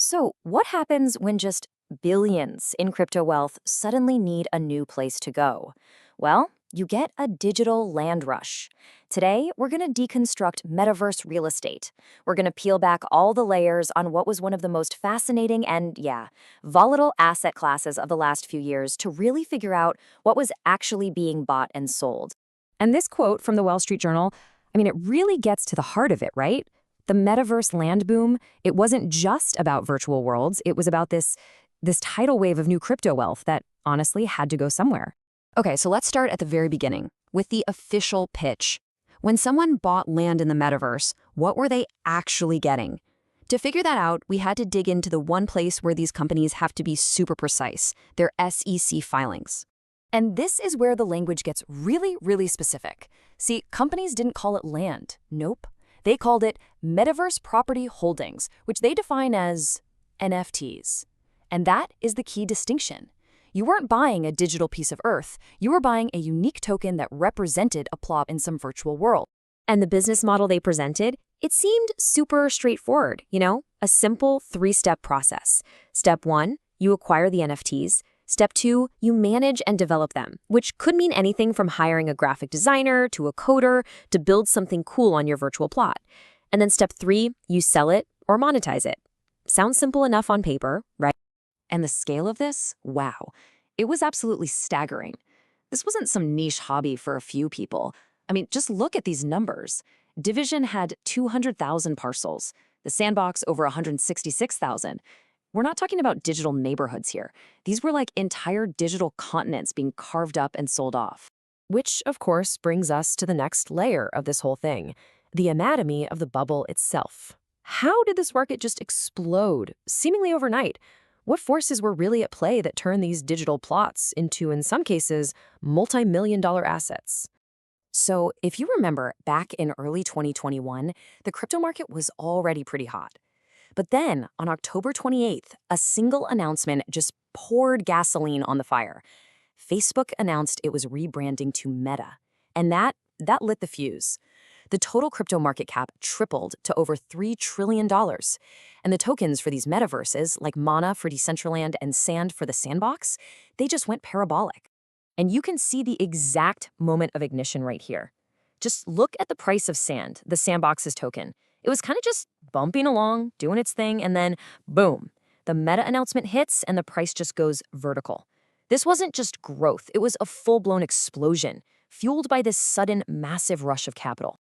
So, what happens when just billions in crypto wealth suddenly need a new place to go? Well, you get a digital land rush. Today, we're going to deconstruct metaverse real estate. We're going to peel back all the layers on what was one of the most fascinating and, yeah, volatile asset classes of the last few years to really figure out what was actually being bought and sold. And this quote from the Wall Street Journal, it really gets to the heart of it, right? The metaverse land boom, it wasn't just about virtual worlds. It was about this tidal wave of new crypto wealth that honestly had to go somewhere. Okay, so let's start at the very beginning with the official pitch. When someone bought land in the metaverse, what were they actually getting? To figure that out, we had to dig into the one place where these companies have to be super precise, their SEC filings. And this is where the language gets really, really specific. See, companies didn't call it land. Nope. They called it Metaverse Property Holdings, which they define as NFTs. And that is the key distinction. You weren't buying a digital piece of Earth. You were buying a unique token that represented a plot in some virtual world. And the business model they presented, it seemed super straightforward, a simple three-step process. Step 1, you acquire the NFTs. Step 2, you manage and develop them, which could mean anything from hiring a graphic designer to a coder to build something cool on your virtual plot. And then step 3, you sell it or monetize it. Sounds simple enough on paper, right? And the scale of this, wow, it was absolutely staggering. This wasn't some niche hobby for a few people. Just look at these numbers. Division had 200,000 parcels, the Sandbox over 166,000. We're not talking about digital neighborhoods here. These were like entire digital continents being carved up and sold off. Which, of course, brings us to the next layer of this whole thing, the anatomy of the bubble itself. How did this market just explode, seemingly overnight? What forces were really at play that turned these digital plots into, in some cases, multi-million-dollar assets? So, if you remember, back in early 2021, the crypto market was already pretty hot. But then, on October 28th, a single announcement just poured gasoline on the fire. Facebook announced it was rebranding to Meta, and that lit the fuse. The total crypto market cap tripled to over $3 trillion. And the tokens for these metaverses, like Mana for Decentraland and Sand for the Sandbox, they just went parabolic. And you can see the exact moment of ignition right here. Just look at the price of Sand, the Sandbox's token. It was kind of just bumping along, doing its thing, and then, boom, the Meta announcement hits and the price just goes vertical. This wasn't just growth, it was a full-blown explosion, fueled by this sudden, massive rush of capital.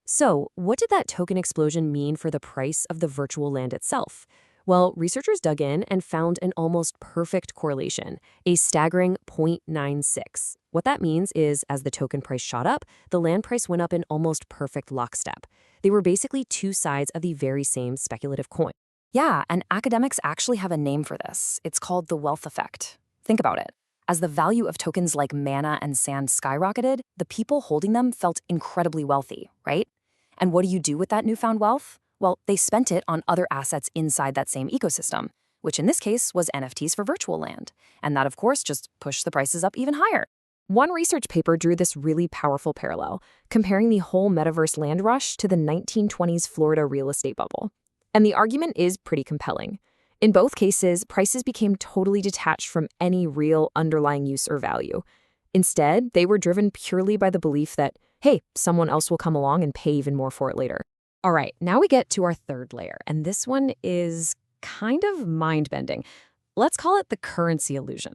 So, what did that token explosion mean for the price of the virtual land itself? Well, researchers dug in and found an almost perfect correlation, a staggering 0.96. What that means is, as the token price shot up, the land price went up in almost perfect lockstep. They were basically two sides of the very same speculative coin. Yeah, and academics actually have a name for this. It's called the wealth effect. Think about it. As the value of tokens like Mana and Sand skyrocketed, the people holding them felt incredibly wealthy, right? And what do you do with that newfound wealth? Well, they spent it on other assets inside that same ecosystem, which in this case was NFTs for virtual land. And that, of course, just pushed the prices up even higher. One research paper drew this really powerful parallel, comparing the whole metaverse land rush to the 1920s Florida real estate bubble. And the argument is pretty compelling. In both cases, prices became totally detached from any real underlying use or value. Instead, they were driven purely by the belief that, hey, someone else will come along and pay even more for it later. All right, now we get to our third layer, and this one is kind of mind-bending. Let's call it the currency illusion.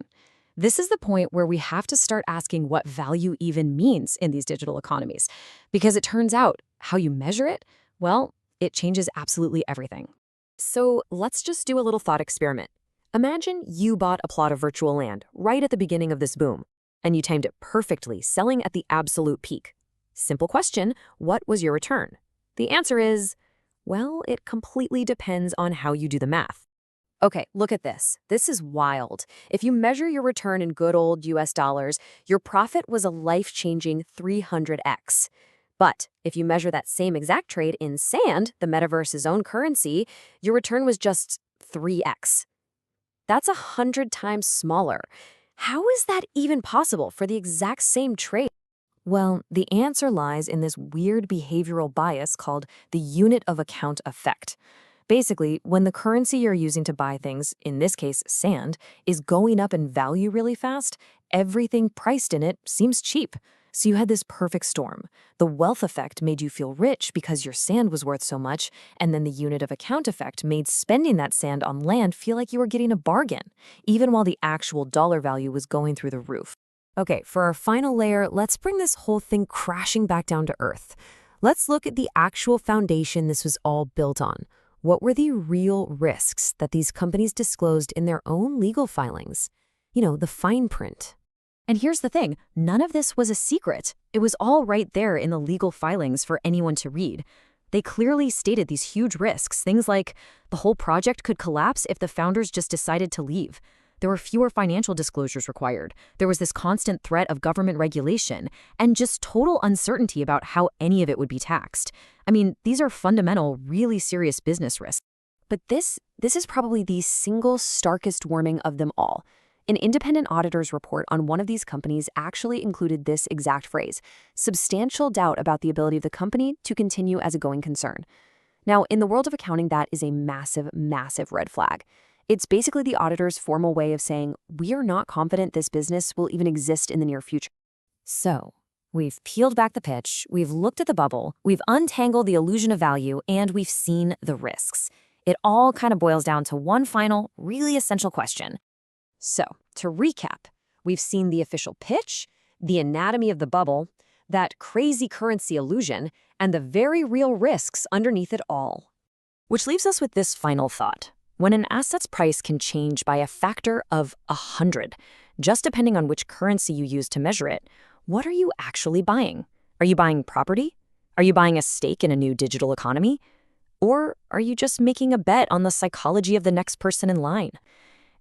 This is the point where we have to start asking what value even means in these digital economies. Because it turns out, how you measure it, well, it changes absolutely everything. So let's just do a little thought experiment. Imagine you bought a plot of virtual land right at the beginning of this boom, and you timed it perfectly, selling at the absolute peak. Simple question, what was your return? The answer is, well, it completely depends on how you do the math. Okay, look at this. This is wild. If you measure your return in good old US dollars, your profit was a life-changing 300x. But if you measure that same exact trade in Sand, the metaverse's own currency, your return was just 3x. That's 100 times smaller. How is that even possible for the exact same trade? Well, the answer lies in this weird behavioral bias called the unit of account effect. Basically, when the currency you're using to buy things, in this case sand, is going up in value really fast, everything priced in it seems cheap. So you had this perfect storm. The wealth effect made you feel rich because your sand was worth so much, and then the unit of account effect made spending that sand on land feel like you were getting a bargain, even while the actual dollar value was going through the roof. Okay, for our final layer, let's bring this whole thing crashing back down to earth. Let's look at the actual foundation this was all built on. What were the real risks that these companies disclosed in their own legal filings? The fine print. And here's the thing, none of this was a secret. It was all right there in the legal filings for anyone to read. They clearly stated these huge risks, things like the whole project could collapse if the founders just decided to leave. There were fewer financial disclosures required. There was this constant threat of government regulation and just total uncertainty about how any of it would be taxed. I mean, these are fundamental, really serious business risks. But this is probably the single starkest warning of them all. An independent auditor's report on one of these companies actually included this exact phrase: substantial doubt about the ability of the company to continue as a going concern. Now, in the world of accounting, that is a massive, massive red flag. It's basically the auditor's formal way of saying, we are not confident this business will even exist in the near future. So, we've peeled back the pitch, we've looked at the bubble, we've untangled the illusion of value, and we've seen the risks. It all kind of boils down to one final, really essential question. So, to recap, we've seen the official pitch, the anatomy of the bubble, that crazy currency illusion, and the very real risks underneath it all. Which leaves us with this final thought. When an asset's price can change by a factor of 100, just depending on which currency you use to measure it, what are you actually buying? Are you buying property? Are you buying a stake in a new digital economy? Or are you just making a bet on the psychology of the next person in line?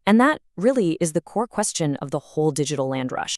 And that really is the core question of the whole digital land rush.